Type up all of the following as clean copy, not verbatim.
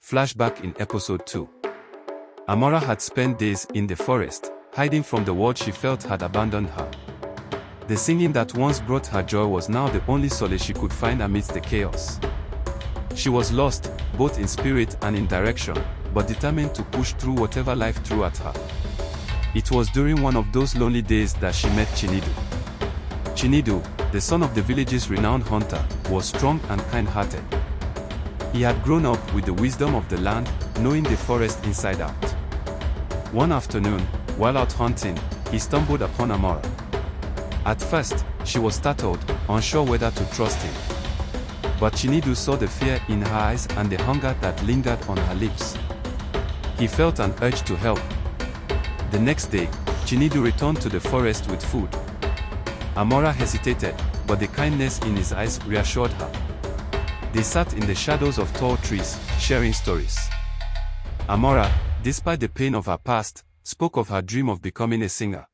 Flashback in episode 2. Amora had spent days in the forest, hiding from the world she felt had abandoned her. The singing that once brought her joy was now the only solace she could find amidst the chaos. She was lost, both in spirit and in direction, but determined to push through whatever life threw at her. It was during one of those lonely days that she met Chinidu. Chinidu, the son of the village's renowned hunter, was strong and kind-hearted. He had grown up with the wisdom of the land, knowing the forest inside out. One afternoon, while out hunting, he stumbled upon Amora. At first, she was startled, unsure whether to trust him. But Chinidu saw the fear in her eyes and the hunger that lingered on her lips. He felt an urge to help. The next day, Chinidu returned to the forest with food. Amora hesitated, but the kindness in his eyes reassured her. They sat in the shadows of tall trees, sharing stories. Amora, despite the pain of her past, spoke of her dream of becoming a singer.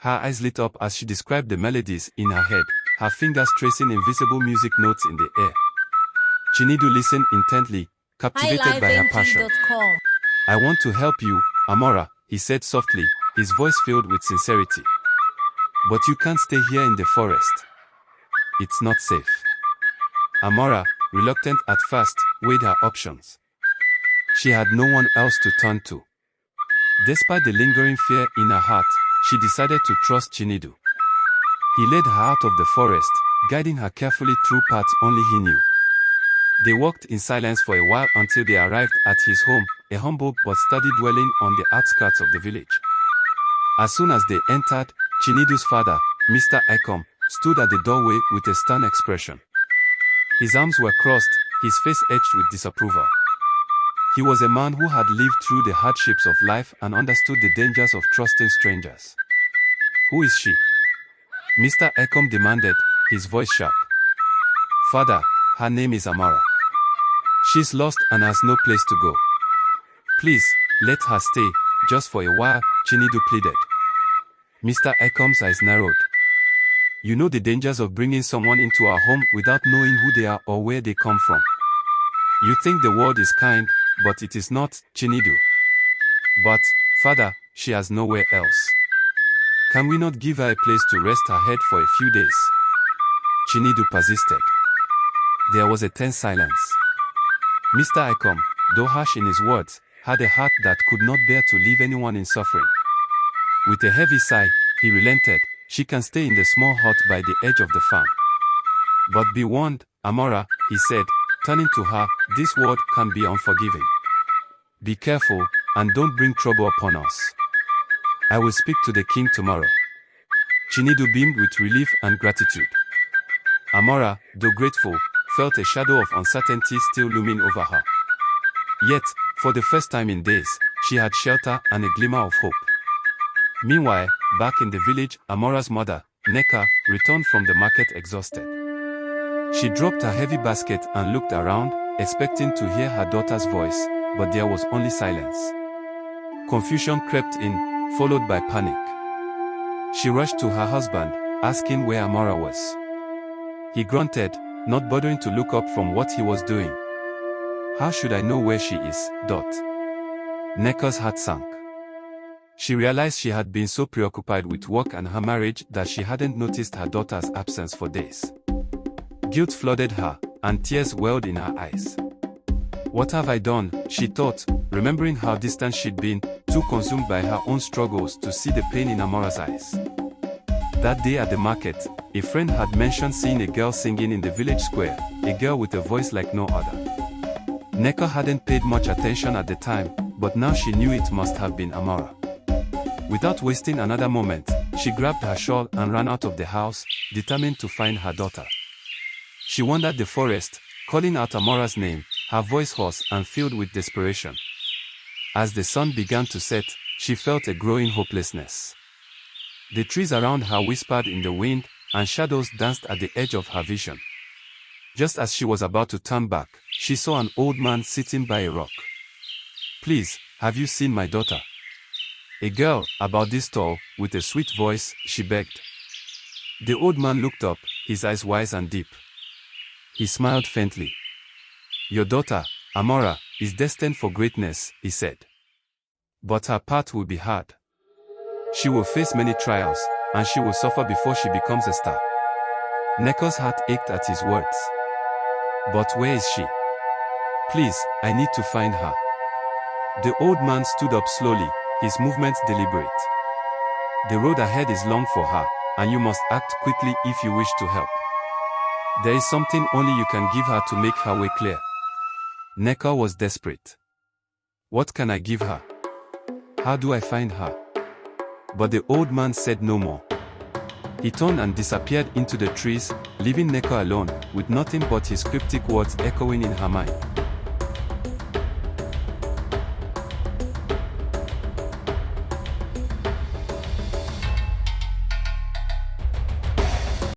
Her eyes lit up as she described the melodies in her head, her fingers tracing invisible music notes in the air. Chinidu listened intently, captivated by her passion. "I want to help you, Amora," he said softly, his voice filled with sincerity. "But you can't stay here in the forest. It's not safe." Amora, reluctant at first, weighed her options. She had no one else to turn to. Despite the lingering fear in her heart, she decided to trust Chinidu. He led her out of the forest, guiding her carefully through paths only he knew. They walked in silence for a while until they arrived at his home, a humble but sturdy dwelling on the outskirts of the village. As soon as they entered, Chinidu's father, Mr. Ikom, stood at the doorway with a stern expression. His arms were crossed, his face etched with disapproval. He was a man who had lived through the hardships of life and understood the dangers of trusting strangers. "Who is she?" Mr. Ikom demanded, his voice sharp. "Father, her name is Amara. She's lost and has no place to go. Please, let her stay, just for a while," Chinidu pleaded. Mr. Ikom's eyes narrowed. "You know the dangers of bringing someone into our home without knowing who they are or where they come from. You think the world is kind, but it is not, Chinidu. But, father, she has nowhere else. Can we not give her a place to rest her head for a few days?" Chinidu persisted. There was a tense silence. Mr. Ikom, though harsh in his words, had a heart that could not bear to leave anyone in suffering. With a heavy sigh, he relented. "She can stay in the small hut by the edge of the farm. But be warned, Amora," he said, turning to her, "this world can be unforgiving. Be careful, and don't bring trouble upon us. I will speak to the king tomorrow." Chinidu beamed with relief and gratitude. Amora, though grateful, felt a shadow of uncertainty still looming over her. Yet, for the first time in days, she had shelter and a glimmer of hope. Meanwhile, back in the village, Amora's mother, Neka, returned from the market exhausted. She dropped her heavy basket and looked around, expecting to hear her daughter's voice, but there was only silence. Confusion crept in, followed by panic. She rushed to her husband, asking where Amora was. He grunted, not bothering to look up from what he was doing. "How should I know where she is, Dot?" Neka's heart sank. She realized she had been so preoccupied with work and her marriage that she hadn't noticed her daughter's absence for days. Guilt flooded her, and tears welled in her eyes. "What have I done?" she thought, remembering how distant she'd been, too consumed by her own struggles to see the pain in Amora's eyes. That day at the market, a friend had mentioned seeing a girl singing in the village square, a girl with a voice like no other. Neka hadn't paid much attention at the time, but now she knew it must have been Amora. Without wasting another moment, she grabbed her shawl and ran out of the house, determined to find her daughter. She wandered the forest, calling out Amora's name, her voice hoarse and filled with desperation. As the sun began to set, she felt a growing hopelessness. The trees around her whispered in the wind, and shadows danced at the edge of her vision. Just as she was about to turn back, she saw an old man sitting by a rock. "Please, have you seen my daughter?" A girl, about this tall, with a sweet voice, she begged. The old man looked up, his eyes wise and deep. He smiled faintly. "Your daughter, Amora," is destined for greatness, he said. But her path will be hard. She will face many trials, and she will suffer before she becomes a star. Neko's heart ached at his words. But where is she? Please, I need to find her. The old man stood up slowly, his movements deliberate. The road ahead is long for her, and you must act quickly if you wish to help. There is something only you can give her to make her way clear. Neko was desperate. What can I give her? How do I find her? But the old man said no more. He turned and disappeared into the trees, leaving Neko alone, with nothing but his cryptic words echoing in her mind.